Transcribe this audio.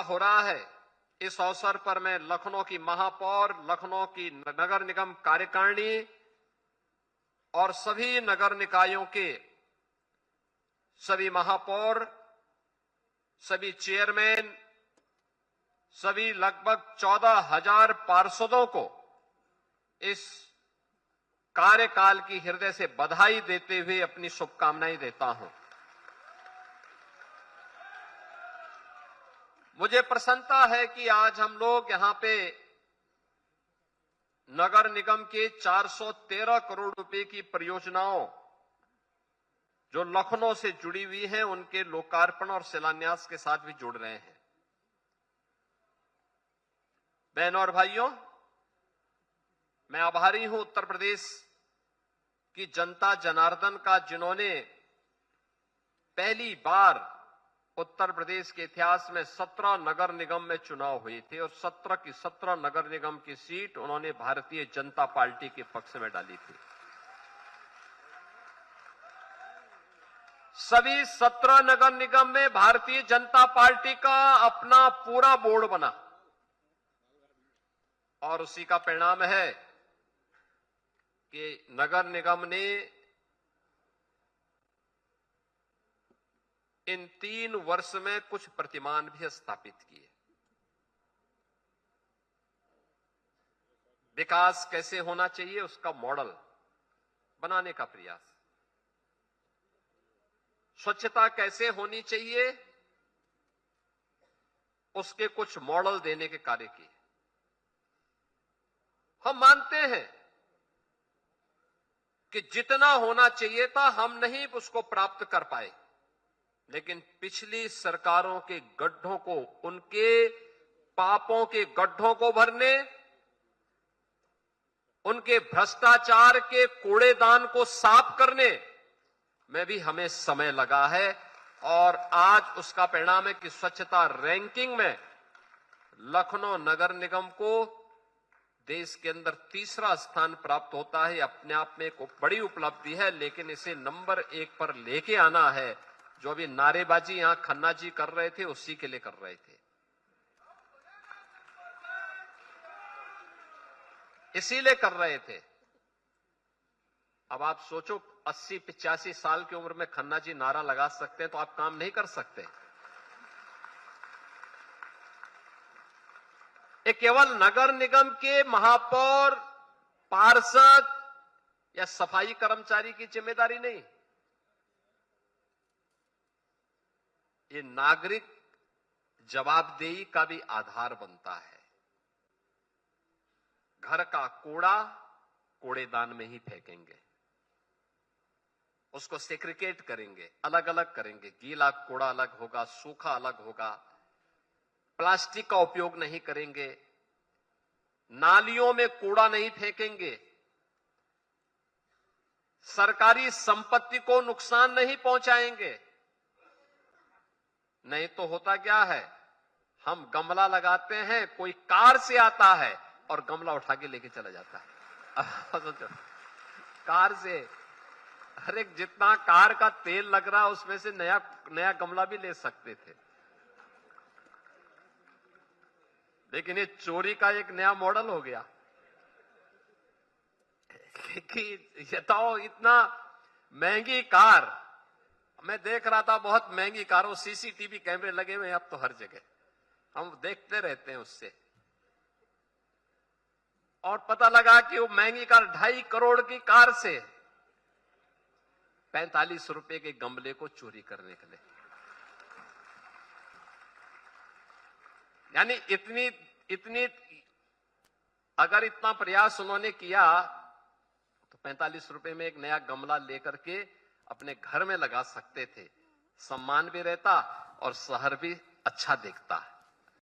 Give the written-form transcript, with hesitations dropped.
हो रहा है, इस अवसर पर मैं लखनऊ की महापौर, लखनऊ की नगर निगम कार्यकारिणी और सभी नगर निकायों के सभी महापौर, सभी चेयरमैन, सभी लगभग 14,000 पार्षदों को इस कार्यकाल की हृदय से बधाई देते हुए अपनी शुभकामनाएं देता हूं। मुझे प्रसन्नता है कि आज हम लोग यहां पे नगर निगम के 413 करोड़ रुपए की परियोजनाओं जो लखनऊ से जुड़ी हुई हैं, उनके लोकार्पण और शिलान्यास के साथ भी जुड़ रहे हैं। बहनों और भाइयों, मैं आभारी हूं उत्तर प्रदेश की जनता जनार्दन का, जिन्होंने पहली बार उत्तर प्रदेश के इतिहास में 17 नगर निगम में चुनाव हुए थे और 17 की 17 नगर निगम की सीट उन्होंने भारतीय जनता पार्टी के पक्ष में डाली थी। सभी 17 नगर निगम में भारतीय जनता पार्टी का अपना पूरा बोर्ड बना और उसी का परिणाम है कि नगर निगम ने इन 3 वर्ष में कुछ प्रतिमान भी स्थापित किए। विकास कैसे होना चाहिए उसका मॉडल बनाने का प्रयास, स्वच्छता कैसे होनी चाहिए उसके कुछ मॉडल देने के कार्य किए। हम मानते हैं कि जितना होना चाहिए था हम नहीं उसको प्राप्त कर पाए, लेकिन पिछली सरकारों के गड्ढों को, उनके पापों के गड्ढों को भरने, उनके भ्रष्टाचार के कूड़ेदान को साफ करने में भी हमें समय लगा है और आज उसका परिणाम है कि स्वच्छता रैंकिंग में लखनऊ नगर निगम को देश के अंदर 3रा स्थान प्राप्त होता है। अपने आप में एक बड़ी उपलब्धि है, लेकिन इसे नंबर 1 पर लेके आना है। जो अभी नारेबाजी यहां खन्ना जी कर रहे थे, उसी के लिए कर रहे थे। इसीलिए कर रहे थे। अब आप सोचो, 80-85 साल की उम्र में खन्ना जी नारा लगा सकते हैं तो आप काम नहीं कर सकते। ये केवल नगर निगम के महापौर, पार्षद या सफाई कर्मचारी की जिम्मेदारी नहीं, ये नागरिक जवाबदेही का भी आधार बनता है। घर का कूड़ा कूड़ेदान में ही फेंकेंगे, उसको सेग्रीगेट करेंगे, अलग अलग करेंगे। गीला कूड़ा अलग होगा, सूखा अलग होगा, प्लास्टिक का उपयोग नहीं करेंगे, नालियों में कूड़ा नहीं फेंकेंगे, सरकारी संपत्ति को नुकसान नहीं पहुंचाएंगे। नहीं तो होता क्या है, हम गमला लगाते हैं, कोई कार से आता है और गमला उठा के लेके चला जाता है। सोचो, कार से, अरे जितना कार का तेल लग रहा है उसमें से नया गमला भी ले सकते थे। लेकिन ये चोरी का एक नया मॉडल हो गया कि ये तो इतना महंगी कार, मैं देख रहा था बहुत महंगी कारों, सीसीटीवी कैमरे लगे हुए हैं अब तो हर जगह, हम देखते रहते हैं उससे। और पता लगा कि वो महंगी कार 2.5 करोड़ की कार से 45 रुपए के गमले को चोरी करने के लिए, यानी इतनी अगर इतना प्रयास उन्होंने किया तो 45 रुपए में एक नया गमला लेकर के अपने घर में लगा सकते थे। सम्मान भी रहता और शहर भी अच्छा दिखता।